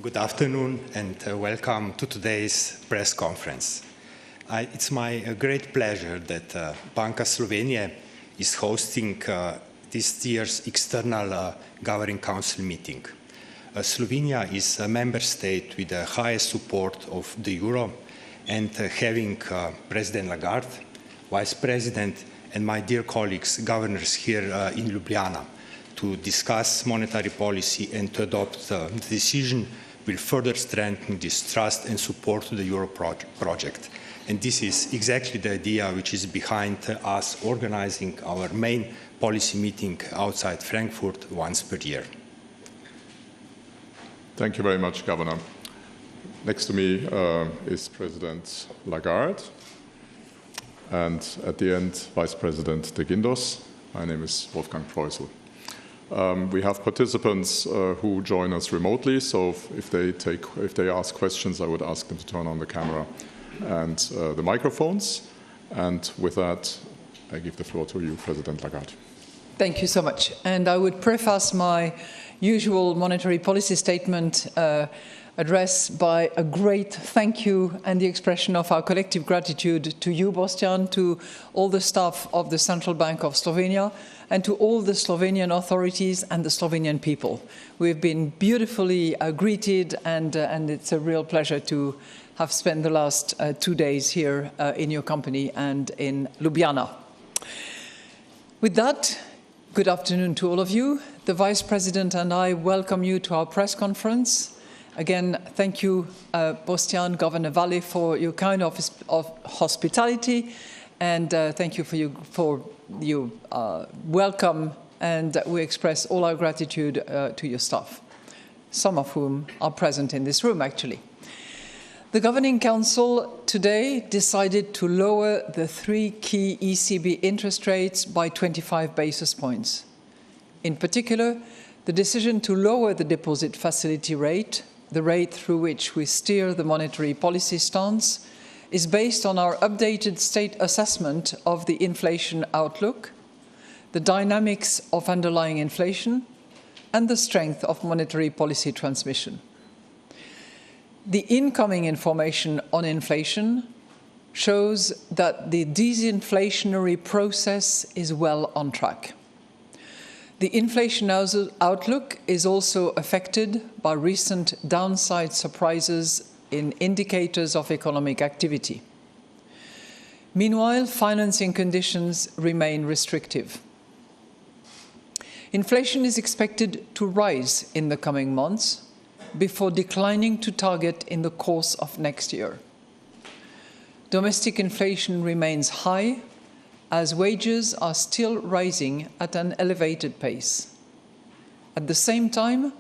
Good afternoon and welcome to today's press conference. It's my great pleasure that Banca Slovenia is hosting this year's external Governing Council meeting. Slovenia is a member state with the highest support of the euro, and having President Lagarde, Vice President, and my dear colleagues, governors here in Ljubljana, to discuss monetary policy and to adopt the decision will further strengthen this trust and support to the euro project. And this is exactly the idea which is behind us organizing our main policy meeting outside Frankfurt once per year. Thank you very much, Governor. Next to me is President Lagarde, and at the end, Vice President de Guindos. My name is Wolfgang Preußel. We have participants who join us remotely, so if they ask questions, I would ask them to turn on the camera and the microphones. And with that, I give the floor to you, President Lagarde. Thank you so much. And I would preface my usual monetary policy statement address by a great thank you and the expression of our collective gratitude to you, Boštjan, to all the staff of the Central Bank of Slovenia, and to all the Slovenian authorities and the Slovenian people. We've been beautifully greeted, and it's a real pleasure to have spent the last 2 days here in your company and in Ljubljana. With that, good afternoon to all of you. The Vice President and I welcome you to our press conference. Again, thank you, Boštjan, Governor Valle, for your kind of hospitality, and thank you for your welcome, and we express all our gratitude to your staff, some of whom are present in this room, actually. The Governing Council today decided to lower the 3 key ECB interest rates by 25 basis points. In particular, the decision to lower the deposit facility rate, the rate through which we steer the monetary policy stance, is based on our updated state assessment of the inflation outlook, the dynamics of underlying inflation, and the strength of monetary policy transmission. The incoming information on inflation shows that the disinflationary process is well on track. The inflation outlook is also affected by recent downside surprises in indicators of economic activity. Meanwhile, financing conditions remain restrictive. Inflation is expected to rise in the coming months before declining to target in the course of next year. Domestic inflation remains high, as wages are still rising at an elevated pace. At the same time,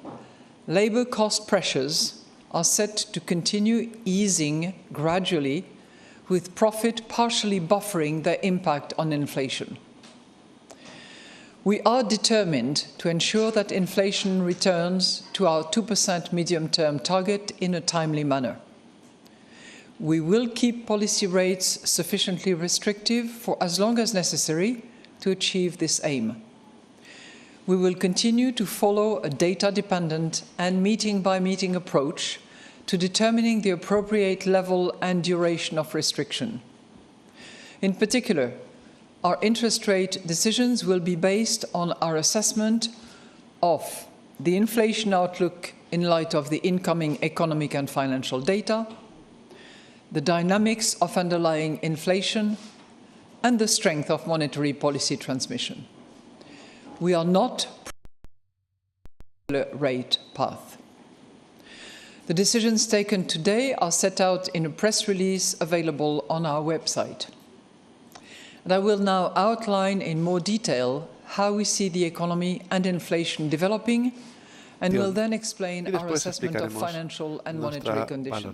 labour cost pressures are set to continue easing gradually, with profit partially buffering their impact on inflation. We are determined to ensure that inflation returns to our 2% medium-term target in a timely manner. We will keep policy rates sufficiently restrictive for as long as necessary to achieve this aim. We will continue to follow a data-dependent and meeting-by-meeting approach to determining the appropriate level and duration of restriction. In particular, our interest rate decisions will be based on our assessment of the inflation outlook in light of the incoming economic and financial data, the dynamics of underlying inflation, and the strength of monetary policy transmission. We are not rate path. The decisions taken today are set out in a press release available on our website. And I will now outline in more detail how we see the economy and inflation developing, and will then explain our assessment of financial and monetary conditions.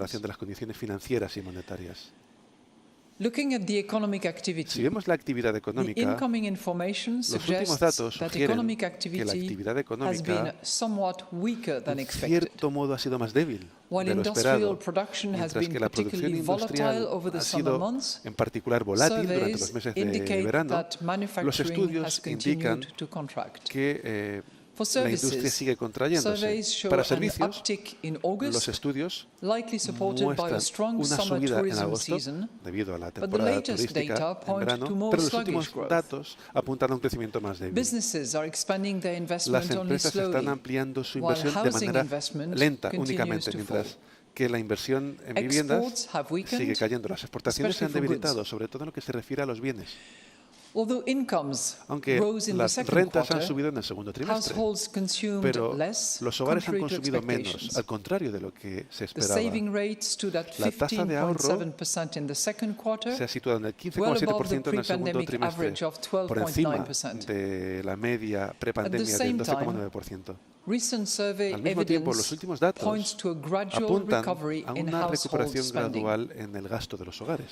Looking at the economic activity, Si vemos la actividad económica, the incoming information los últimos suggests datos that sugieren economic que la activity actividad has been económica, somewhat weaker than en expected. cierto modo, ha sido más débil While de lo industrial esperado, production has mientras been que la producción particularly volatile industrial over the ha summer sido months, en particular volátil durante los surveys meses de indicate verano. that Los manufacturing has estudios indican continued to contract. que For La industria services, sigue contrayéndose. surveys show Para an servicios, uptick in los August, estudios likely supported by a muestran strong una summer subida en tourism agosto season, debido a la but the temporada latest turística data en point verano, to more pero los sluggish últimos growth. datos apuntan a un crecimiento más débil. Businesses are expanding their Las investment only empresas están slowly, ampliando su while inversión de housing manera investment lenta continues únicamente, to mientras fall. que la inversión en viviendas Exports have weakened, sigue cayendo. Las exportaciones se han especially for goods. debilitado, sobre todo en lo que se refiere a los bienes. Although incomes Aunque rose in the las second rentas han quarter, subido en el segundo trimestre, households consumed pero less, los hogares han contrary to consumido menos, expectations. al contrario de lo que se The esperaba. saving rate stood at La tasa de ahorro 15.7% in the second quarter, Se ha situado en el well above the 15,7% en el segundo pre-pandemic trimestre, average of por encima 12.9%. de la media prepandemia del same time, 12,9%. Recent survey Al mismo tiempo, los evidence últimos datos points to a gradual apuntan recovery a in una household recuperación spending. gradual en el gasto de los hogares.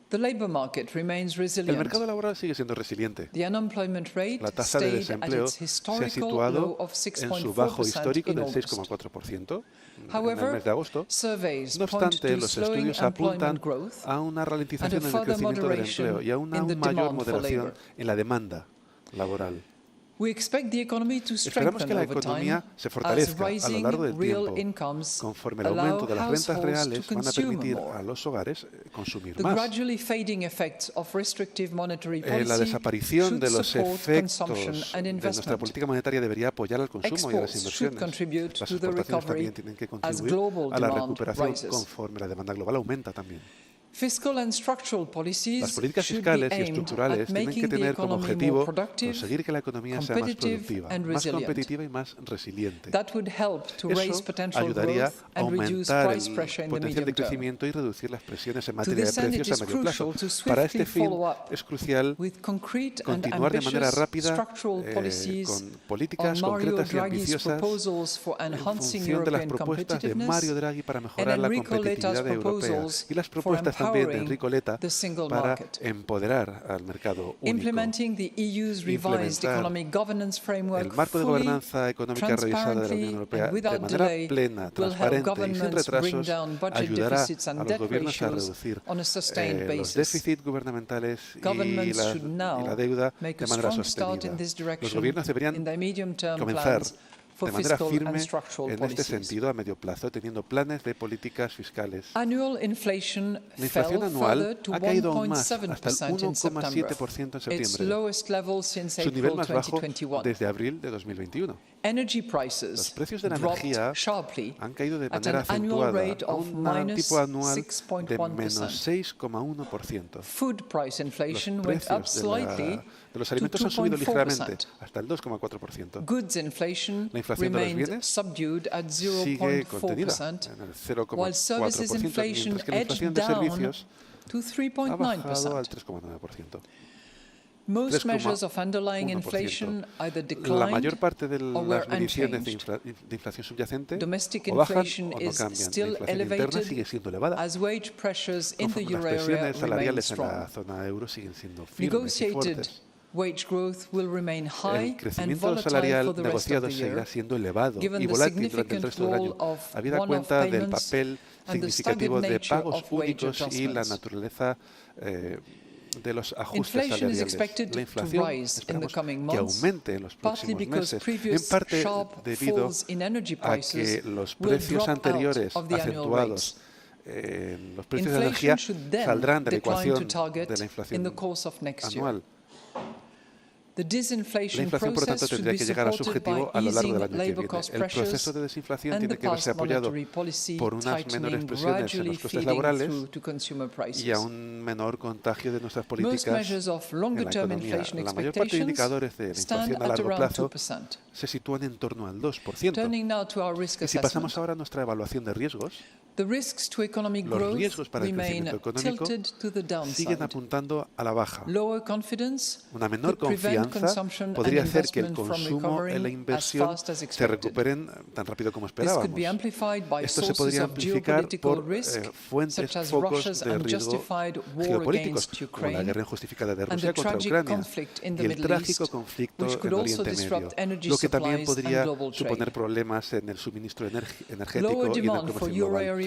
The labor market remains El resilient. mercado laboral sigue siendo resiliente. The unemployment rate La tasa de stayed at desempleo its se ha historical situado low of en su bajo 6.4% histórico in del August. 6,4% en el However, mes de agosto. surveys No point obstante, to los slowing estudios apuntan employment growth a una ralentización and a en el further crecimiento del moderation empleo y a una in the aún mayor demand for moderación labor. en la demanda laboral. We expect the economy to Esperamos strengthen que la over time economía se as fortalezca a lo rising largo del real tiempo, incomes conforme el allow aumento de las rentas households to reales van a consume permitir more. a los hogares consumir The más. gradually fading effects of restrictive monetary La policy desaparición should de los support consumption efectos and de nuestra investment. política monetaria debería apoyar al consumo y a las Exports should inversiones. contribute Las to the exportaciones recovery también tienen que as contribuir global a la demand recuperación rises. conforme la demanda global aumenta también. Fiscal and structural Las policies políticas should fiscales be y aimed estructurales at tienen que making the tener como economy more objetivo productive, conseguir que la economía sea más competitive productiva, and más resilient. competitiva y más resiliente. That would help to raise Eso potential ayudaría growth a and reduce aumentar price el pressure in the potencial de medium term. crecimiento y reducir las presiones en To materia de this end, it precios is a medio plazo. crucial to Para swiftly este fin follow up es crucial with concrete and continuar de manera ambitious rápida structural policies con políticas on Mario concretas y Draghi's ambiciosas proposals for en enhancing función de las European propuestas de competitiveness Mario Draghi para mejorar and la Enrico competitividad Letta's europea proposals y las for propuestas también de empowering Enrico Letta the single para market. empoderar al mercado único. Implementing the EU's revised Implementar economic governance framework El marco de fully, gobernanza económica revisada de la Unión transparently, Europea and de without manera delay plena, will help transparente y sin governments bring retrasos down budget ayudará deficits a and los debt gobiernos a ratios reducir on a sustained los basis. déficits gubernamentales y Governments la should now deuda make de a manera strong start sostenida. in this Los direction gobiernos in deberían their medium-term comenzar plans for de manera fiscal firme and structural en este policies. sentido a medio plazo, teniendo planes de políticas fiscales. Annual inflation La inflación fell anual further to ha caído aún más, hasta el 1.7% in September, 1,7% en its septiembre, lowest level since su nivel April más bajo 2021. desde abril de 2021. Energy Los prices precios de la dropped energía sharply han caído de at manera an annual acentuada rate a of un tipo anual de -6.1%. menos 6,1%. Food price Los inflation went up precios slightly de los to alimentos han subido 2.4%. ligeramente, hasta el 2,4%. Goods inflation La inflación de los remained bienes subdued at Sigue contenida 0.4%, en el while services 0,4%, inflation mientras que la edged inflación de down servicios to ha bajado al 3.9%. 3,9%. Most 3,1%. measures of underlying inflation either La mayor declined parte de or were las mediciones unchanged. de inflación subyacente Domestic o bajan inflation o no is cambian. La still inflación interna elevated sigue siendo elevada. as wage pressures in the Conforme euro las area presiones remain salariales en la strong. zona euro siguen siendo firmes y Negotiated fuertes. wage growth will remain high El and crecimiento volatile salarial for the rest of negociado the seguirá year, siendo elevado given y the volátil durante el significant resto del año, role of habida one-off cuenta del payments papel and the significativo staggered de nature pagos of wage únicos y la adjustments. naturaleza de los ajustes Inflation is salariales. expected La to inflación rise in the esperamos coming que months, aumente en los partly próximos because meses, en previous parte sharp debido falls in energy a prices que los will precios drop out anteriores of the annual acentuados rates. los precios de energía Inflation should then saldrán de la decline to ecuación target de la in inflación the course of next year. anual. The La disinflation inflación, por lo tanto, process should tendría be que llegar a su supported by objetivo a lo largo easing del año que labor viene. cost El proceso pressures de desinflación and tiene the que verse past apoyado monetary policy por unas menores tightening presiones en gradually los costes feeding laborales through to consumer y a prices. un menor contagio de nuestras Most políticas measures of en la longer-term economía. inflation La mayor parte de expectations indicadores de la stand inflación a at largo around plazo 2%. se sitúan en torno al 2%. Turning now to our risk Y si pasamos assessment. ahora a nuestra evaluación de riesgos, The risks to economic los growth riesgos para el remain crecimiento económico tilted to the siguen downside. apuntando a la baja. Lower confidence Una menor could prevent confianza consumption podría and hacer que el investment from consumo y la recovering as inversión fast as se expected. recuperen tan rápido como This could esperábamos. be amplified by Esto se sources podría of amplificar geopolitical por risk, fuentes, such as focos Russia's de riesgo unjustified war geopolíticos, against como la Ukraine guerra injustificada de and Rusia the contra tragic Ucrania conflict in y the el Middle trágico East, conflicto which en could also Oriente disrupt Medio, energy lo que también supplies and podría global suponer trade. problemas en el suministro energético Lower y en el demand for comercio euro global. area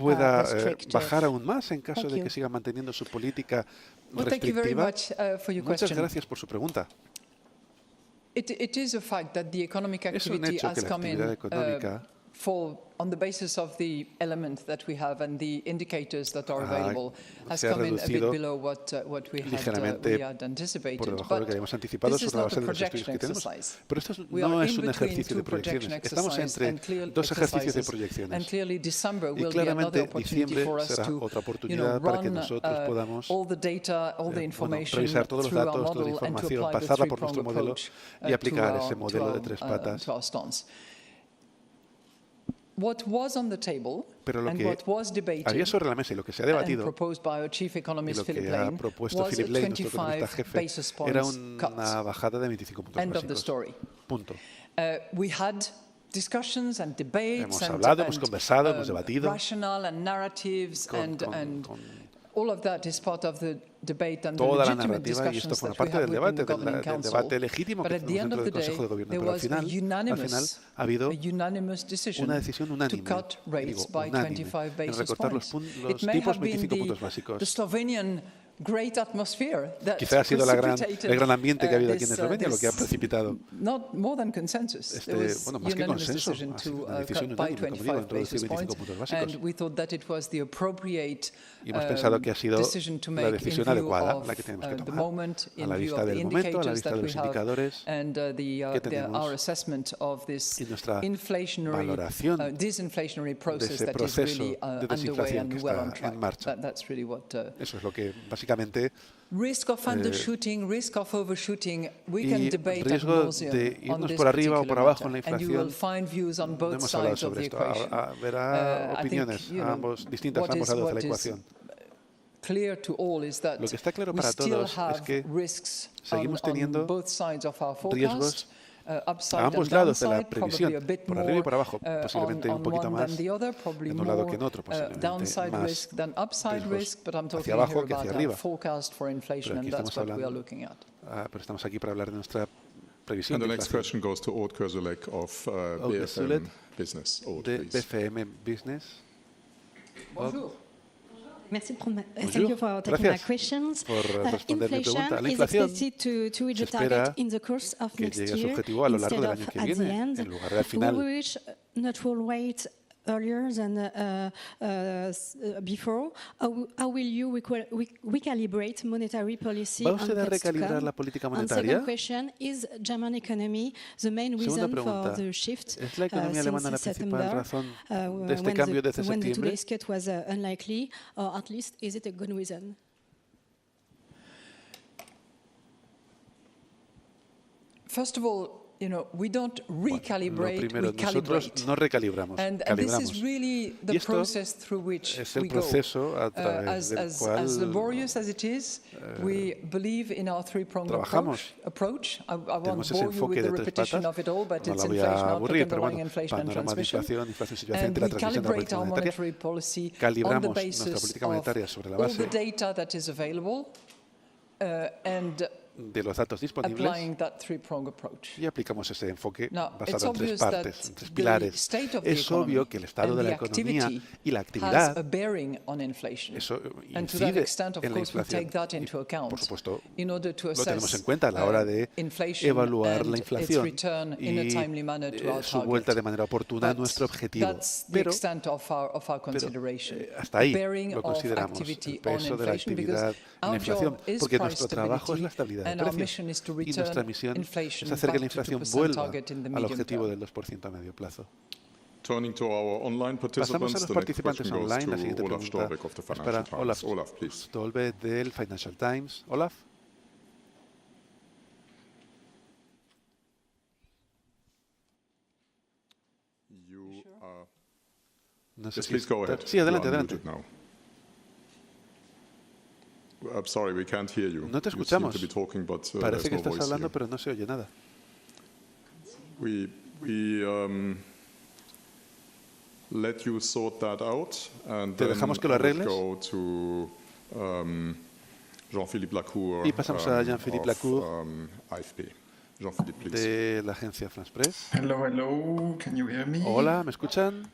pueda restrict bajar aún más en caso Thank de you. que siga manteniendo defendiendo su política Well, thank you very restrictiva. much for your Muchas question. gracias por su pregunta. It is a fact that the economic Es un activity hecho has que la come in actividad económica on the basis of the element that we have and the indicators that are available has se ha come in a bit reducido below what we ligeramente had anticipated. por debajo de lo que habíamos anticipado this is sobre la not base a de los estudios projection que tenemos. exercise. Pero esto We no are es in un between ejercicio two de proyecciones. projection Estamos exercises entre and clear dos ejercicios de exercises, proyecciones. and clearly December Y will be another claramente opportunity diciembre for us será to otra oportunidad para que run nosotros podamos all the data, all the information revisar todos los through our datos, toda la model and to información, apply the pasarla por three-pronged nuestro modelo approach y aplicar to ese modelo de tres our, patas. to our stance. What was on the table Pero lo and que what was debated había sobre la mesa y lo que se ha and debatido proposed by our chief y economist lo Philip que ha Lane propuesto was a Philip Lane, nuestro 25 economista jefe, basis era points una cut. bajada de 25 puntos End of the básicos. story. Punto. We had discussions and debates Hemos and, hablado, hemos and, conversado, hemos debatido rationale and narratives and con all of that is part of the debate and the toda la legitimate narrativa y esto discussions forma that we parte have del within the debate, governing del council. debate legítimo But que at the tenemos end of dentro the del day, Consejo de Gobierno. there Pero was a ha habido unanimous decision una decisión to unánime, cut rates by unánime, 25 en basis recortar points. los It may tipos have been 25 puntos básicos. the Slovenian great atmosphere that Quizá ha sido precipitated, el gran ambiente que ha habido aquí en this, Eslovenia lo que ha this precipitado not more than consensus. There was bueno, más que unanimous consenso, decision ha sido to una decisión cut by unánime, como digo, 25 introducir basis 25 points, puntos básicos. and we thought that it was the appropriate Y hemos pensado que ha sido decision to la make decisión in view adecuada, of la que tenemos que the tomar, moment, a in la view vista of the del momento, a la indicators vista that de we los have, indicadores and que tenemos our assessment of this y nuestra inflationary, valoración disinflationary process ese that is proceso really de underway desinflación que and well está on track. en marcha. That's really what. Eso es lo que básicamente Risk of undershooting, risk of overshooting, we can y debate ad riesgo nauseam de on irnos this por arriba o particular por abajo en la matter, and you will inflación. find views on No both hemos hablado sides of sobre the esto. equation. Verá I think, opiniones distintas a ambos lados de la ecuación. Clear to all is that Lo que está claro we para still todos es have que risks seguimos on teniendo both sides of our riesgos forecast. Upside a ambos and lados de la downside, probably a previsión, bit por more arriba y por abajo, posiblemente on un poquito one más than the other, probably en un lado more que en otro, posiblemente downside más risk than upside riesgos risk, but I'm talking hacia abajo here que hacia about arriba. our forecast for inflation, Pero and aquí that's estamos what we are hablando, looking at. pero estamos aquí para hablar de nuestra previsión And the de next inflación. question goes to Aude Kerzulek of Aude Kerzulek BFM Business. Aude, De please. BFM Business. Bonjour. Merci de prendre ma... Bonjour. Thank you for taking my Gracias questions. por responder mi Inflation pregunta. La is inflación expected to reach se the target espera in the course of que next llegue a su year objetivo a lo largo instead del of año que at the viene, end. en lugar de al final. Will we reach neutral rate earlier than before? How will you recalibrate monetary policy ¿Va on usted a cuts to recalibrar come? la política And monetaria? second question, is German economy the main Segunda reason for pregunta, the shift ¿es la economía alemana la since principal September, razón de este cambio desde when the septiembre? today's cut was unlikely, or at least is it a good reason? First of all, we don't Lo recalibrate, primero, we nosotros calibrate. no recalibramos, And this calibramos. is really the Y esto process through which es el we go. proceso a través del As cual laborious as it is, we believe in our three-pronged trabajamos. approach. I won't Tenemos ese bore you enfoque with de the tres repetition patas. of it all, but No it's la voy a inflation outlook, aburrir, pero underlying bueno, inflation and panorama de transmission. inflación, inflación And subyacente, la we transmisión de la calibrate política our monetaria. monetary policy on the Calibramos nuestra basis política of monetaria sobre la all base the data that is available and de los datos disponibles applying that three-pronged approach. y aplicamos ese enfoque Now, it's basado en tres obvious that partes, en tres the pilares. state of the Es obvio economy que el estado and de la the economía activity y la has a actividad, bearing on inflation. eso And to that incide extent, of en la course, we inflación. take that Y, into account por supuesto, in order to lo tenemos assess en cuenta a la hora de inflation evaluar la and its inflación return in a y timely manner to our su vuelta target. de manera oportuna a But nuestro objetivo. that's the Pero extent of our consideration. hasta ahí Bearing lo of consideramos, activity el peso on de la inflation, actividad because en la our inflación, job is porque price nuestro trabajo es la stability, estabilidad de and our mission precios is to y nuestra return misión inflation es hacer que la back to inflación 2% vuelva target in the al medium objetivo term. del 2% a medio plazo. Turning to our online Pasamos a participants, los the next participantes question goes online. La to siguiente Olaf pregunta Storbeck of the es para Financial Times. Olaf Olaf, please. Stolbe del Financial Times. Olaf. You are... No sé Yes, si please go está- ahead. Sí, adelante, You are adelante. unmuted now. I'm sorry, we can't hear you. No te You seem escuchamos. to be talking, but Parece there's que no estás voice hablando, here. pero no se oye nada. We let you sort that out, and Te then dejamos que lo I would arregles. go to Jean-Philippe Lacour Y pasamos a Jean-Philippe of, Lacour. AFP. Jean-Philippe, please. De la agencia France Press. Hello, hello. Can you hear me? Hola, ¿me escuchan?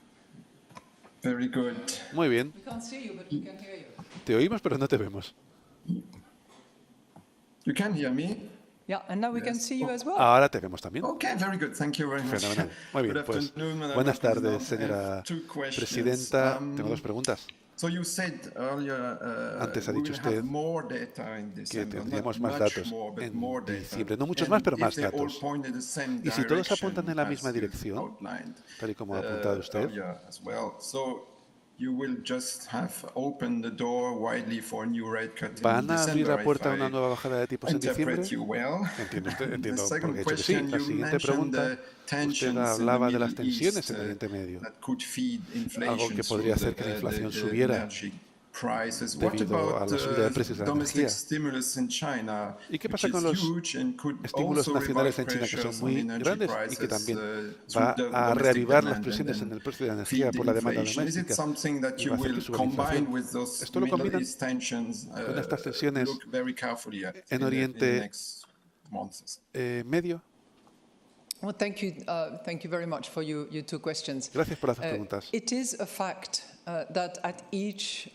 Very good. Muy bien. We can't see you, but we can hear you. Te oímos, pero no te vemos. You can hear me? Yeah, and now we can see you as well. Ahora te vemos también. Okay, very good. Thank you very much. Fenomenal. Muy bien, Good pues afternoon, Madam buenas tardes, President. I señora have two questions. presidenta. Tengo dos preguntas. So you said earlier Antes ha we dicho will have usted more data in Que December, tendríamos not más much datos more, but en more data. diciembre. No muchos And más, pero if más they all datos. point in the same Y si todos direction, apuntan en la as misma you've dirección, outlined, tal y como ha apuntado usted, earlier as well. So you will just have opened the door widely for a new rate cut in ¿van a abrir December, la puerta a if una I nueva bajada de tipos en diciembre? interpret you well. Entiendo The second porque he dicho que sí. question, La you siguiente mentioned pregunta, the usted tensions in the hablaba de las Middle tensiones East, en Oriente Medio, that could feed algo inflation que podría through hacer que la inflación the subiera energy prices. What debido a about la subida de precios de la domestic energía. stimulus in China, ¿Y qué which pasa is con los huge and could estímulos also nacionales revive en China que son pressures on muy energy grandes y prices, que también through va the a domestic reavivar las demand presiones and en el precio de la feed energía por la demanda inflation? Is it doméstica something that y you va a hacer que will suba la combine inflación? with those Esto lo Middle combinan East tensions, con estas tensiones look very carefully at en in the Oriente next months? Medio? Well, thank you very much for your two questions. Gracias por las dos preguntas. It is a fact that at each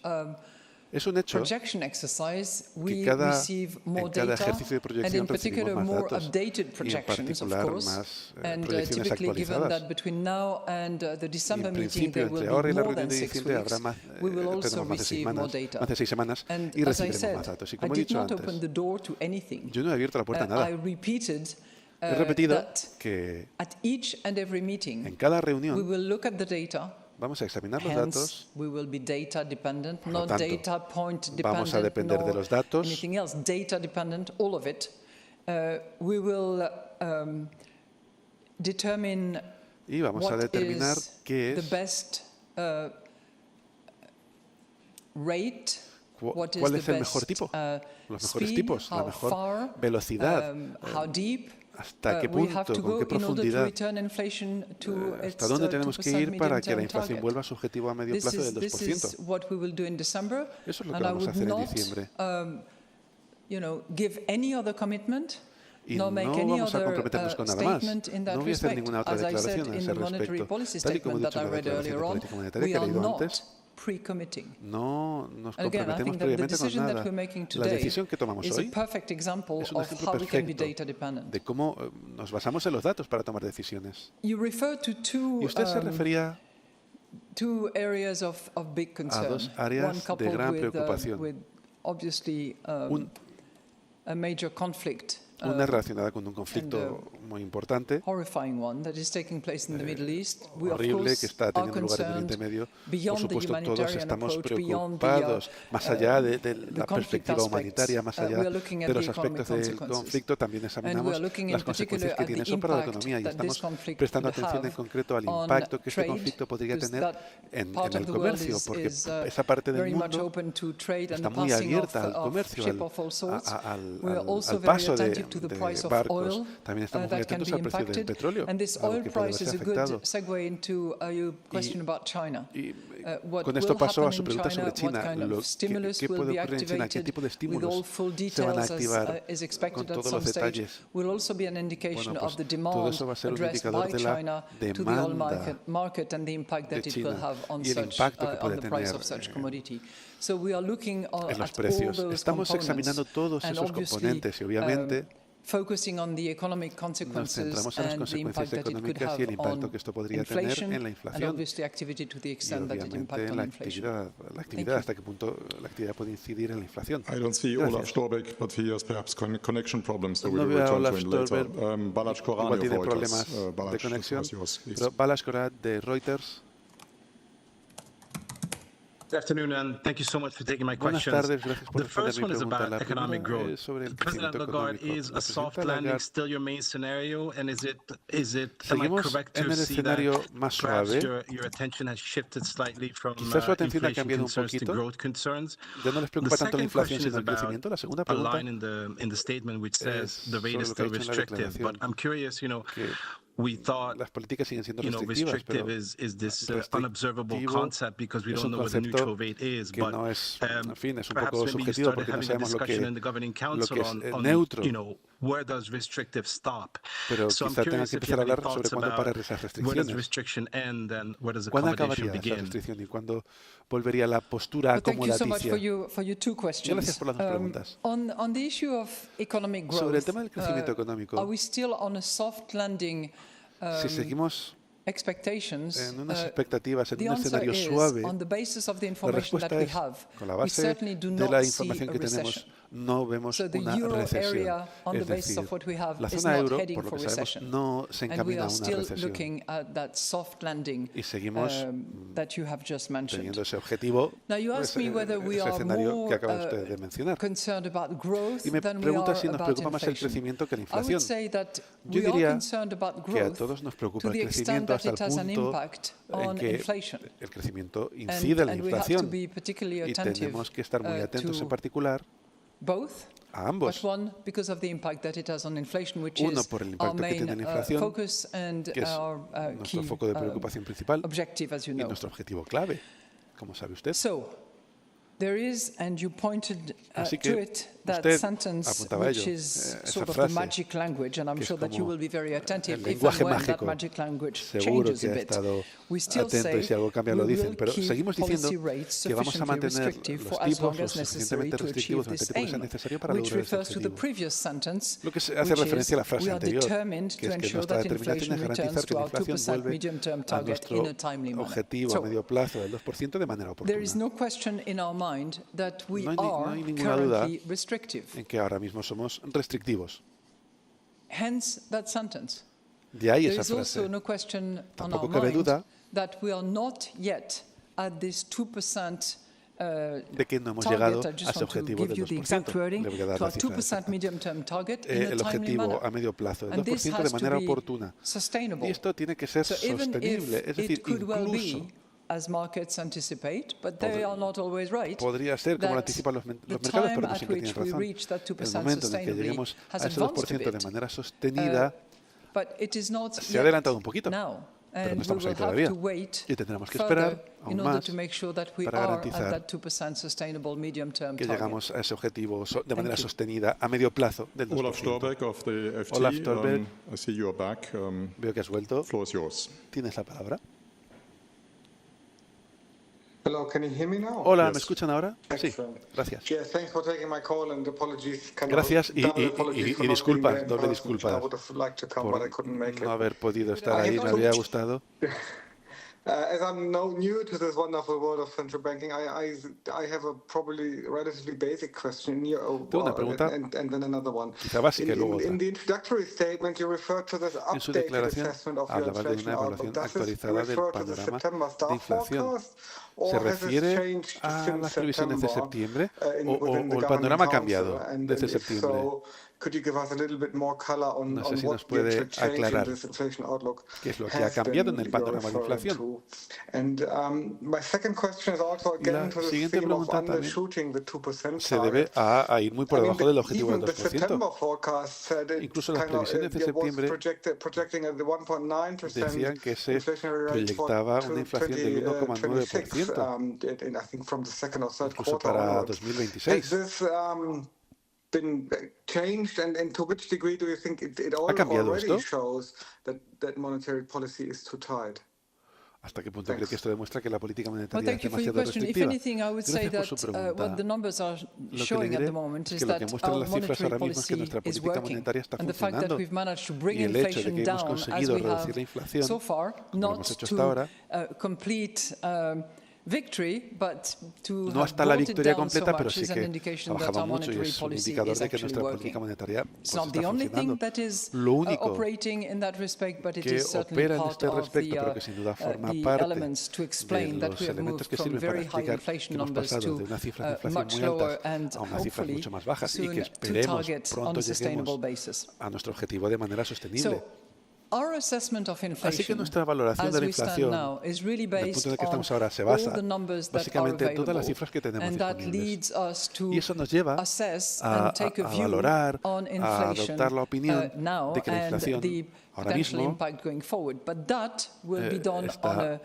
Es un hecho projection exercise we cada- receive more en cada data, ejercicio de and in proyección particular recibimos más more datos, updated y en projections, of particular course. más And proyecciones typically, given actualizadas. that between now and the Y December en meeting principio, there will entre ahora y be la more reunión than de 6 diciembre weeks, habrá más, we will also tenemos más de receive more data. más de 6 semanas And y as I recibiremos said, más datos. Y I como he did dicho not open antes, the door to anything. yo no he abierto la puerta a I nada. repeated He repetido that que at each and every en meeting cada we reunión will look at the data. vamos a examinar los Hence, datos. we will be data dependent, Por lo not tanto, data point vamos a dependent, depender de nor los datos. anything else. Data dependent, all of it. We will determine Y vamos a what determinar is qué the es, best rate, what is cuál the es el best mejor tipo, los mejores speed, tipos, la how mejor far, velocidad, how deep. hasta qué We have punto, to con go qué in order to profundidad, return inflation to hasta its dónde tenemos que 2% ir para que la medium-term inflación target. vuelva a su objetivo a medio plazo del This is 2%. what we will do in December, Eso es lo que and I vamos a would hacer en not, diciembre. give any other commitment, Y nor make no any vamos a other comprometernos con nada más. statement in that No voy a hacer respect. ninguna otra As I said declaración a in ese the monetary respecto. policy Tal y como he statement dicho that I en la read declaración earlier de on, política monetaria we que he are leído not antes, pre-committing. no nos And again, I comprometemos think that the previamente con decision that nada. we're making La today decisión que tomamos is a hoy perfect example es un of ejemplo how we can be perfecto data dependent. de cómo nos basamos en los datos para tomar decisiones. You refer to Y usted se refería two areas of big concern. dos áreas One de coupled gran with, preocupación. with obviously a major conflict, una relacionada con un conflicto muy importante, horrifying one that is taking place in the Middle East. We of horrible, course que está are teniendo lugar en concerned Oriente Medio. Por beyond the supuesto, todos humanitarian estamos approach, beyond preocupados, más allá de the la conflict perspectiva aspects. humanitaria, más allá We are looking at de the los economic aspectos del consequences. conflicto, también And we examinamos are looking in las consecuencias particular que at tiene the eso para la impact economía y that this estamos conflict prestando could atención en have concreto al on impacto que este trade, conflicto podría because tener that en part el of the world comercio, is- porque is, esa parte del very much mundo open to trade and está the muy passing abierta al of comercio, ship of all sorts. al We are also al very paso de attentive to the price of barcos. oil También estamos muy that can atentos be al precio del impacted. petróleo, And this algo oil que puede price verse is a good afectado. segue into your question about China. Y What con esto will paso a happen su in pregunta China, sobre China. what kind of stimulus ¿Qué will puede be ocurrir en China? ¿Qué activated tipo de with all estímulos full se van a details activar as con expected at todos some los stage? detalles? Will also be an indication Bueno, pues of the todo demand eso va a ser un addressed indicador by de la China to the oil demanda market and the impact that de it will China have on y el such impacto que on puede the price tener, of such commodity. So we are looking en los at all precios. those Estamos components examinando todos and esos obviously, componentes y obviamente focusing on the economic nos consequences centramos en las and the impact consecuencias that it could económicas have y el impacto on que esto podría tener inflation en la and inflación obviously activity to the y extent that it obviamente impact en on la inflation. actividad, hasta qué punto la actividad puede incidir en la inflación. I don't see Gracias. Olaf Storbeck, but he has perhaps connection problems, so we No will veo a return to Olaf him later. Storbeck. Balázs Igual Korányi tiene of Reuters. problemas de Balázs, the floor conexión. is yours, please. Pero Balázs Korányi de Reuters. Good afternoon, and thank you so much for taking my Buenas questions. tardes, gracias por The responder first mi one is pregunta. about La economic primera growth. es sobre el President crecimiento Lagarde, económico. is La a soft presidenta landing Lagarde, still your main scenario, and am I seguimos correct en to el see that escenario más perhaps suave. your attention has shifted slightly from Quizás su atención ha inflation cambiado un concerns to poquito. growth concerns? Ya no les The preocupa tanto la second inflación, question is sino el about crecimiento. La segunda a pregunta line in the statement which says es the rate sobre is lo que ha still dicho en la restrictive, but declaración, I'm curious, que we thought las políticas siguen siendo restrictivas, restrictive pero is this restrictivo unobservable concept because we es don't un know what the concepto neutral rate is. que But no es, en fin, es un perhaps poco maybe you subjetivo started porque no having a sabemos lo discussion que in the governing es council on neutro. where does restrictive stop? Pero So I'm quizá tenga curious que if you empezar a have any hablar sobre thoughts cuándo about parar esas where does restricciones. restriction end and where does ¿Cuándo accommodation acabaría esa begin? restricción y cuándo volvería la postura Well, thank you so much acomodaticia? for your two questions. Gracias por las dos preguntas. On the issue of economic growth, Sobre el tema del crecimiento económico, are we still on a soft landing si seguimos expectations? en unas expectativas, en The un answer escenario is, suave, on the basis of the la information that respuesta we es, have, con la we base certainly do de la not see información a que tenemos, recession. no vemos So the una euro recesión. area, on the Es basis decir, of what we have, la is zona not euro, heading por lo for que sabemos, recession. no se And we encamina a are una still recesión. looking at that soft landing Y seguimos that you have just mentioned. teniendo ese objetivo, Now you asked me whether we ese are escenario que more acaba usted de mencionar. concerned about growth Y me than we pregunta are si nos about preocupa más el inflation. crecimiento que la I inflación. would say that Yo we are diría concerned about que a growth todos nos preocupa to el the extent crecimiento that hasta el it has an punto impact en on que inflation. el crecimiento incide en la And we have to inflación. be particularly Y attentive tenemos que estar muy atentos en to particular both. a ambos. But one, because of the impact that it has on inflation, which Uno, is por el our impacto que main tiene la inflación, focus and que es our nuestro key foco de preocupación principal objective, as you y know. nuestro objetivo clave, como sabe usted. So, there is, and you pointed Así to que it, that usted sentence, apuntaba a which ello, is esa sort of the frase, magic language, and I'm que es sure that you como will be very attentive el if and lenguaje when that mágico. magic language Seguro changes que a ha bit. estado We still atento y say si algo cambia lo we dicen, will pero keep seguimos diciendo policy rates que vamos a sufficiently mantener restrictive los for as long tipos as lo necessary suficientemente to achieve restrictivos durante this el tiempo que sea aim, necesario para which lograr ese refers to the objetivo. previous sentence, Lo que hace which referencia a la is frase we are anterior, determined que to es que ensure nuestra that determinación inflation es garantizar returns que to la our inflación 2% vuelve medium-term a target nuestro in a timely manner. objetivo a So, medio plazo del 2% de manera oportuna. there is no question in our mind that we No are hay ninguna duda currently restrictive. en que ahora mismo somos restrictivos. Hence that sentence. De ahí There esa is also frase. no question on our Tampoco cabe mind duda that we are not yet at this 2% de que no hemos target. llegado I a just ese want to objetivo give del you the exact 2%. wording, Le voy a dar to la our cifra 2% exacta. medium-term target in a El timely objetivo manner. a medio plazo del And this 2% de has to manera be oportuna. sustainable. Y esto tiene que ser So even sostenible, if es decir, it could well incluso be, as markets anticipate, but they are not always right, podría ser como lo that anticipan los the mercados, time pero no at siempre which tienen we razón. reach that El 2% momento en el que sustainably lleguemos has a ese advanced a 2% de bit. manera sostenida, But it is not se ha adelantado un poquito, now. pero And no estamos we ahí will have todavía. to wait Y tendremos que further esperar aún in order más to make sure that we para are at garantizar that 2% sustainable medium-term que target. llegamos a ese objetivo de manera you. sostenida a medio plazo del 2%. Olaf Storbeck of the FT. Olaf Storbeck. I see you are back. Veo que has vuelto. Floor is yours. Tienes la palabra. Hello, can you hear me now? Hola, Yes. ¿me escuchan ahora? Sí, Excellent. gracias. Yeah, thanks for taking my call and apologies. Gracias double apologies for not disculpa, being there in doble person. disculpa I would have liked to come, but I couldn't make por no it. haber podido estar ahí, me habría gustado. As I'm new to this wonderful world of central banking, I have a probably relatively basic question. Tengo una pregunta, and then another one. quizá básica y luego otra. In the introductory statement, you referred to this En su updated declaración assessment of your hablaba de inflation una outlook. evaluación Does this actualizada del refer to the panorama September de staff inflación. forecast? ¿Se Or has this refiere changed a since las previsiones de September, septiembre within the o el Governing panorama ha Council? cambiado And desde if septiembre? so, could you give us a little bit more color on No sé si what nos the puede actual change in aclarar this inflation outlook qué es lo que ha has cambiado been en el you're panorama de referring inflación. to? And my second question is also Y la again to the siguiente theme of pregunta también undershooting the 2% se debe target. a ir muy por debajo del objetivo Even del the September 2%. forecast said it Incluso las kind of, previsiones de was septiembre projecting at the 1.9% decían que se inflationary rate for proyectaba una inflación del 2026, 1,9%, I think from the second or third incluso quarter para onwards. 2026. Has this been changed, and to which degree do you think it already esto? shows that monetary policy is too tight? ¿Hasta qué punto cree que esto demuestra que la política Well, monetaria es thank you for your demasiado question. If restrictiva? anything, I would say Gracias por su that what the pregunta. numbers are Lo que le showing at diré the moment es is que lo that que muestran our las cifras monetary ahora mismo es que policy nuestra is política working, monetaria está and the fact that funcionando. we've managed to bring Y el hecho de inflation que hemos down as conseguido we reducir have la inflación, so far, como lo not hemos hecho to hasta ahora, complete victory, but to no have hasta la brought it victoria down so completa, pero much sí is an que indication that bajaba our mucho y monetary es un policy indicador is de que actually nuestra working. política monetaria It's pues, not está the only thing funcionando. that is Lo único operating in that respect, but it que is certainly opera en part este of respecto, pero que sin duda forma the parte elements to explain de that los we have elementos moved que from sirven para very high explicar inflation que hemos numbers pasado to de unas cifras de inflación much muy lower altas and a unas cifras hopefully mucho más bajas y soon que to esperemos target on pronto a sustainable lleguemos basis. a nuestro objetivo de manera sostenible. So, our assessment of Así que inflation, nuestra valoración as de la we stand inflación, now, is really del based punto en el que on estamos ahora, se all basa the numbers that are básicamente en todas las available, cifras que tenemos and that disponibles. leads us to Y eso nos lleva assess a and take a view valorar, on a inflation adoptar la opinión now de que la and inflación the ahora potential mismo impact going forward. But that will be done está on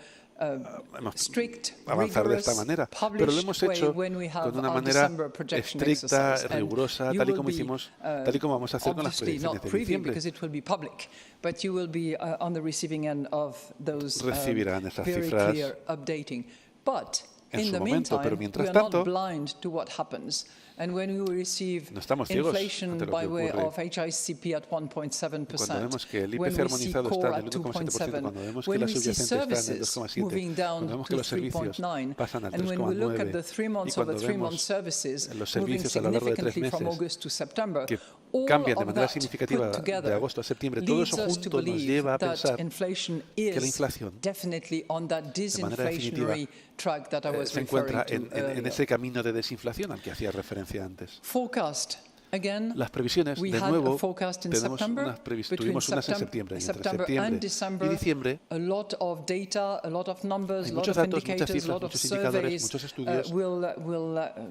strict, avanzar de esta rigorous, manera, pero lo hemos published hecho way when we have con una our manera December projection estricta, exercise. And rigurosa, you tal y will como be, hicimos, tal y como vamos a hacer con las obviously predicciones not de preview diciembre. because it will be public, but you will be on the receiving end of those Recibirán esas very cifras clear updating. But en in su the momento, meantime, pero we mientras are tanto, not blind to what happens. And when we receive no estamos ciegos inflation ante lo by que way ocurre. of HICP at 1.7%, Cuando vemos que el when IPC we see armonizado está core en at el 1,7%, cuando 2.7%, vemos que when la we see subyacente está en el services 2,7%, moving down cuando vemos que to los servicios 3.9%, pasan al and when we look at the 3,9%, 3 y months cuando over 3 month vemos services los moving servicios a lo largo de 3 significantly from meses August to September, que all cambian de of manera that significativa put de together agosto a septiembre, todo leads eso us to junto nos believe lleva a that pensar inflation que la is inflación definitely on that de manera definitiva disinflationary track that I was se referring encuentra to en earlier. ese camino de desinflación al que hacía referencia antes. Forecast. Again, Las previsiones, we de had nuevo, a forecast in tenemos September. tuvimos Between unas en septiembre, y entre September septiembre and December, y diciembre a lot of data, a lot of numbers, hay a lot muchos of datos, muchas indicators, a cifras, lot of muchos indicadores, surveys muchos estudios will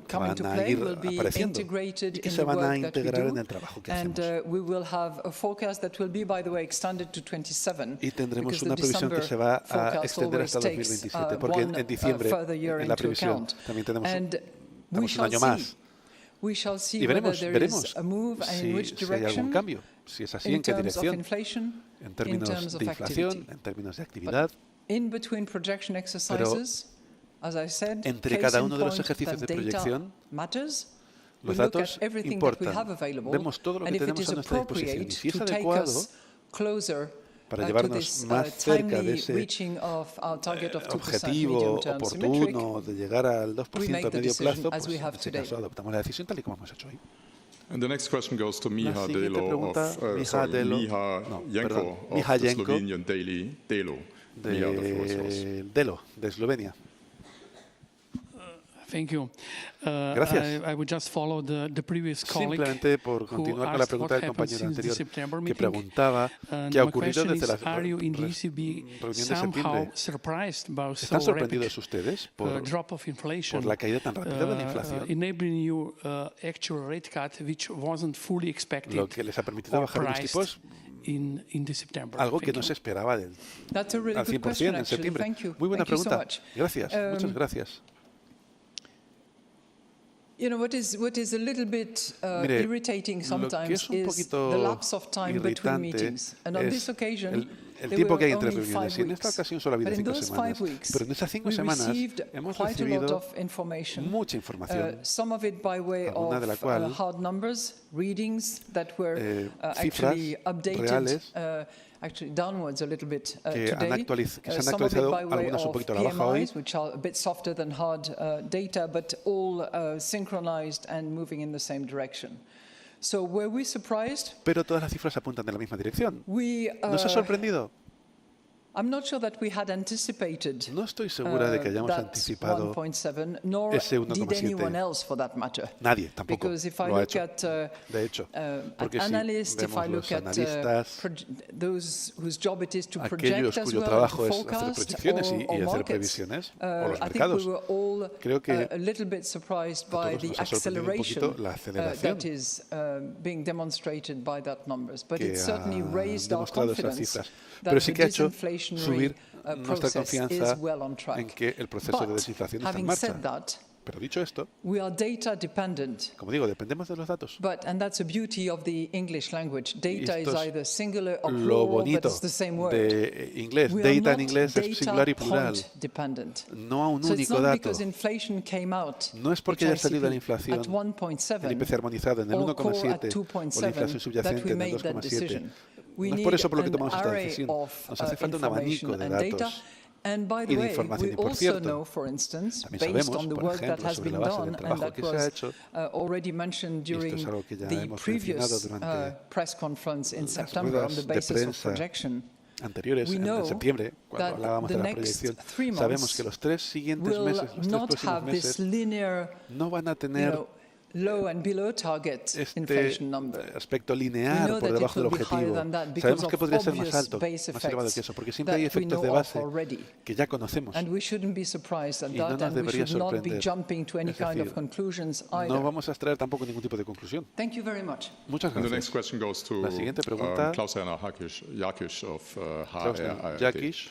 come into van a play, ir will be apareciendo integrated y que in se the van a work that we integrar en do. el trabajo que And hacemos. we will have a forecast that will be, by the way, extended to 27. Y tendremos because una the previsión que December se va a forecast extender hasta always takes, 2027, porque one, en diciembre, further year en la into previsión, account. también tenemos And we un shall año see. más. We shall see Y whether veremos, there veremos is a move and in which si hay algún direction cambio, si es así, in en qué terms of dirección, inflation, en in términos terms of de inflación, activity. en términos de actividad. In between projection exercises, as I said, Entre case cada in uno de los point ejercicios that de data proyección, matters. We los look datos at everything that we have importan. available, Vemos todo lo and que if it tenemos is a nuestra disposición. appropriate Y si es to take adecuado us closer para to llevarnos this más cerca de timely ese reaching of our target of 2% objetivo medium-term symmetric, oportuno de llegar al 2% we make a the medio decision plazo, as pues we en have este today. caso adoptamos la decisión tal y como hemos hecho hoy. And the next question goes to Miha La siguiente Delo pregunta, of Miha Delo, Miha no, Jenko perdón, of Miha the Jenko Slovenian daily Delo. Miha, the floor is yours. Delo, de Eslovenia. Thank you. Gracias. I would just follow the previous colleague Simplemente por who continuar con la asked pregunta what del happened compañero since the anterior, September que meeting. preguntaba And qué ha my ocurrido question desde la is, are you in the ECB reunión de somehow septiembre. surprised by ¿Están so rapid sorprendidos ustedes por drop of inflation, la caída tan rápida de la inflación? enabling you actual rate cut which wasn't fully expected Lo que les ha permitido or bajar los priced tipos, in the September? algo que Thank no you. se esperaba al That's a really good question, 100% en actually. septiembre. Thank you. Muy buena Thank you so pregunta. much. Gracias, muchas gracias. You know, what is a little bit Mire, irritating lo que sometimes es un is poquito the lapse of time between irritante meetings. And on es this occasion, el there tiempo were que hay entre only reuniones. 5 Y en esta weeks. ocasión solo ha habido But in 5 those semanas. 5 weeks, Pero en esas 5 we semanas received hemos quite a lot recibido of information, mucha información, some of it by way alguna de la of cual, hard numbers, readings that were cifras actually updated, reales actually downwards a little bit que today. que se han Some of it actualizado, by way algunas un of poquito a la baja hoy. PMIs, which are a bit softer than hard data, but all synchronized and moving in the same direction. So were we surprised? Pero todas las cifras apuntan en la misma dirección. We, ¿Nos ha sorprendido? I'm not sure that we had anticipated No estoy segura de que hayamos that anticipado 1.7, nor ese did 1,7. anyone else for that matter. Nadie tampoco Because if I lo ha look hecho. at, De hecho, at porque si analysts, if I vemos look los at analistas, those whose job it is to aquellos project as cuyo well, trabajo to es hacer forecast proyecciones y or hacer markets, previsiones, o los I think mercados, we were all creo que a little bit surprised by todos the nos ha sorprendido un acceleration poquito la aceleración that is being demonstrated by that numbers. But que it certainly ha raised our demostrado esas confidence cifras. that Pero sí the que ha hecho disinflationary subir nuestra process confianza is well on track. en que el proceso de But desinflación está en having marcha. said that, Pero dicho esto, we are data dependent. como digo, dependemos de los datos. And that's the beauty of the English language. Data is Esto es either singular or lo plural, but bonito it's the same word. de inglés. We are Data en not inglés es singular y data plural. point dependent. No a un So it's único not dato. because inflation came out, No es porque haya salido la HICP, inflación, at 1.7 el IPC armonizado en el or core at 1,7 o la 2.7 inflación that subyacente we en el made that 2,7. decision. We No es need por eso por lo que an tomamos esta array decisión. of Nos hace falta un abanico information de and data. datos And by y the de way, información. we Y por also cierto, know, for instance, también based sabemos, on the por work that ejemplo, has sobre been la base done, del and trabajo that que se ha was hecho, already mentioned y esto during es algo que ya the hemos previous mencionado durante press conference in las September on ruedas the de basis of prensa projection. anteriores, We en know septiembre, cuando that hablábamos the de la next proyección, 3 sabemos months que los 3 siguientes will meses, los 3 not próximos have this meses, linear, no van a you tener know, low and below target inflation number. aspecto We linear know por that it debajo del will be higher objetivo. than that because Sabemos of que podría ser más obvious alto, base más elevado que effects eso, porque siempre hay that we efectos know de of base already. que ya conocemos. And we shouldn't be surprised at Y no that, nos and we debería should not be sorprender. jumping to any Es kind decir, of conclusions no either. vamos a extraer tampoco ningún tipo de conclusión. Thank you very much. Muchas And the next gracias. question goes to La siguiente pregunta, Klaus-Heiner Jakisch of Klaus-Heiner HR. Jakisch,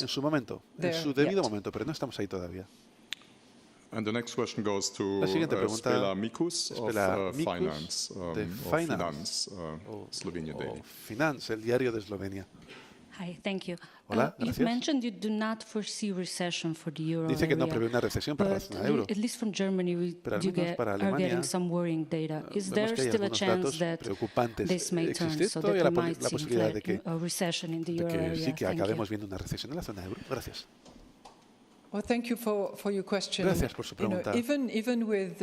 En su momento, en there su debido yet. momento, pero no estamos ahí todavía. And the next question goes to La siguiente pregunta, Spela Mikus of Spela Mikus Finance, de or Finance, Slovenia Daily. Finance, el diario de Eslovenia. Hi, thank you. Hola, you've gracias. mentioned you do not foresee recession for the euro Dice que no area, prevé una recesión para la but zona euro. at least from Germany, we Pero al do menos para are Alemania, getting some worrying data. Is vemos there que hay still a algunos chance datos that preocupantes. this may turn, ¿Existe so that todavía we might la see posibilidad de que, a recession in the de euro que area? sí que Thank you. acabemos viendo una recesión en la zona euro? Gracias. Well, thank you for your question. Gracias por su pregunta. Even with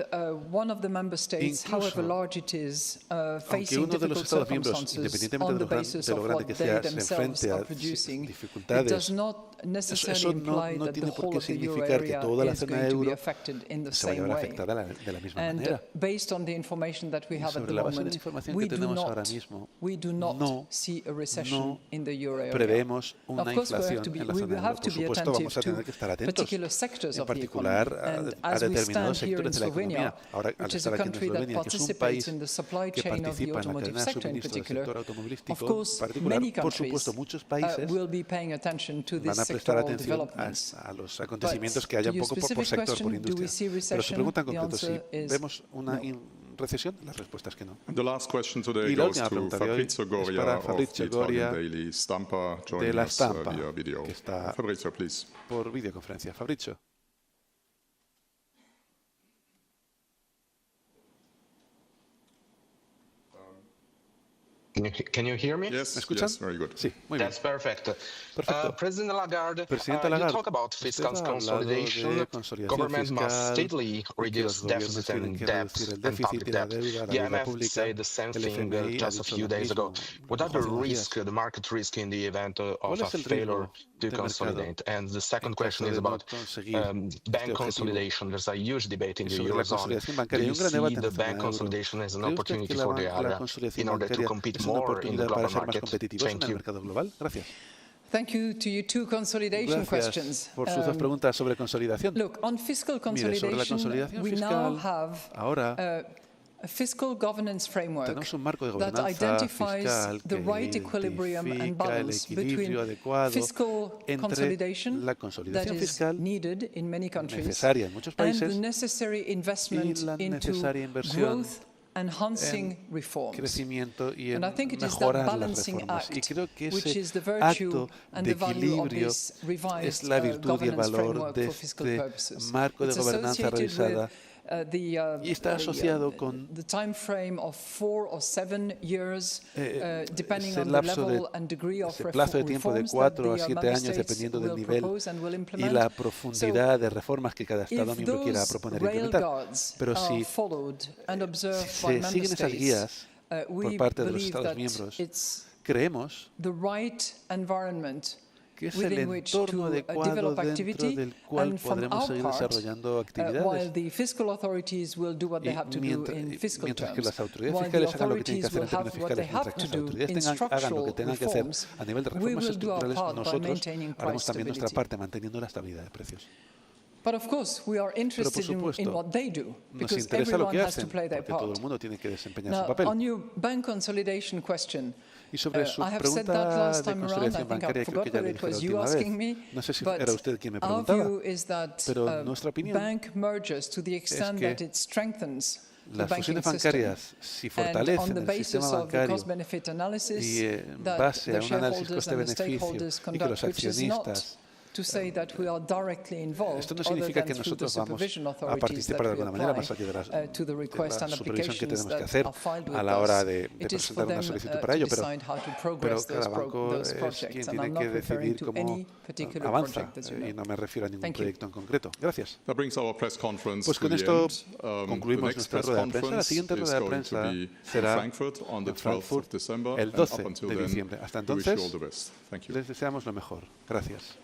one of the member states, Incluso, however large it is, aunque facing uno de los difficult Estados miembros, circumstances independientemente on de the basis lo of grande what que they sea, se themselves enfrente are a producing, it dificultades, does not necessarily eso imply no that the tiene por whole qué of the euro significar que area toda la is zona going to be euro affected in the se va a same ver way. afectada de la misma And manera. based on the information that we have at Sobre the la base de la moment, información we que do tenemos ahora not, mismo, we do not see a recession in the euro area. Preveemos una Of course, inflación en la we zona will euro. have Por to be supuesto, vamos a attentive tener que estar to atentos, particular sectors en of the particular economy. And a as we determinados stand here in sectores de la Slovenia, economía. Ahora, al which is estar a aquí en country that Eslovenia, que es un participates país in the supply que chain of the participa en la automotive cadena de sector in suministro del particular, sector automovilístico of course, en particular, many por supuesto, countries muchos países will be paying attention to this van a prestar sectoral atención developments. a los acontecimientos que But haya to your un poco por specific sector, por question, do we industria. see Pero su recession? pregunta en The concreto, si answer is vemos una no. recesión, la respuesta es que no. The last question today Y la goes última to pregunta de hoy Fabrizio es Goria para of Fabrizio the Italian Goria Daily Stampa, de joining La us Stampa, via video. que está Fabrizio, please. por videoconferencia. Fabrizio. Can you hear me? Yes, ¿Me escuchan? yes, very good. Sí, muy bien. That's perfect. Perfecto. President Lagarde, Presidenta Lagarde, you talk about usted fiscal ha hablado consolidation. de consolidación Government must fiscal, steadily que reduce los gobiernos deficit tienen and que debt reducir el and déficit public y la debt. deuda, la The deuda IMF pública. said the same El thing FMI ha just a dicho few lo days ago. mismo What are the hace unos días. risks, the market risk in the event of ¿Cuál a es el failure riesgo to de mercado consolidate? And the second en question caso is de no about conseguir bank este objetivo? consolidation. There's a huge debate in Y the sobre la Eurozone. consolidación Do bancaria, hay you un gran see debate en the la zona bank euro. consolidation as an ¿Cree usted opportunity que for the la area consolidación in order to bancaria compete es una more in the oportunidad para global ser más market? competitivos en Thank el you. mercado global? Gracias. Thank you to you two consolidation questions. Gracias por sus dos preguntas sobre consolidación. Look, on fiscal Mire, sobre la consolidation, consolidación we now fiscal, have ahora a fiscal governance framework tenemos un marco de that gobernanza identifies fiscal the que right equilibrium and identifica el balance between equilibrio adecuado fiscal entre consolidation la that consolidación is fiscal needed in many countries necesaria en muchos and países the necessary investment y la into necesaria inversión growth enhancing en reforms. crecimiento y en And I think it is that mejorar las balancing reformas. Y act creo que which ese is the virtue acto and de the value of equilibrio this es revised la virtud y el governance valor framework de for fiscal este purposes. marco de It's gobernanza associated revisada with, y está asociado con the time frame of 4 or 7 years, depending ese on the lapso de, level and degree of ese plazo de tiempo de reforms 4 a that the 7 member años states dependiendo del will nivel propose and will y implement. la profundidad de reformas que cada Estado If miembro quiera those proponer y rail implementar. guards Pero are si followed and observed by se member siguen esas states, guías por we parte de los believe Estados that miembros, it's creemos the right environment que es el within which entorno to adecuado develop dentro activity, del cual and from podremos our seguir part, desarrollando while actividades. the fiscal authorities will do what they Y have to do in fiscal mientras que terms, las autoridades while the fiscales hagan lo que tienen que authorities hacer will en términos have what they fiscales, have mientras que to las do autoridades in hagan lo structural que tengan que hacer reforms, a nivel de we reformas will do our estructurales, part by nosotros maintaining price haremos también nuestra stability. parte manteniendo la estabilidad de precios. But of course, we are interested supuesto, in what they do, Nos because interesa lo everyone que has to hacen, play their porque todo part. el mundo tiene que desempeñar Now, su papel. on your bank consolidation question, Y sobre su I have said that pregunta last de time around. I consolidación think I bancaria, creo forgot que ya whether le it dije la was you última asking vez. me. No sé si But era usted quien me our preguntaba, view is that pero nuestra opinión bank mergers, to the extent que that it strengthens the las banking fusiones system, bancarias, si and fortalecen on the el basis sistema of the bancario cost-benefit analysis y en that base the a un análisis shareholders and the coste-beneficio stakeholders y que conduct, los which is not accionistas to say that we are directly involved, esto no other significa than que through the nosotros vamos supervision a authorities participar that de we alguna manera apply más allá de to the request and la supervisión que applications tenemos que that hacer are filed with a la hora us. de It is presentar for una them solicitud para ello, to pero decide how to progress cada banco those es projects, quien and tiene I'm que not referring decidir to cómo any particular avanza project, as you y know. no me refiero a ningún Thank you. proyecto en concreto. Gracias. That brings our press conference Pues to con the esto end. concluimos The next nuestra press rueda de prensa. La conference siguiente is rueda de going prensa to be in será Frankfurt on the en 12th Frankfurt of December, el and 12 up until de then, diciembre. Hasta we wish you all entonces, the best. Thank you. les deseamos lo mejor. Gracias.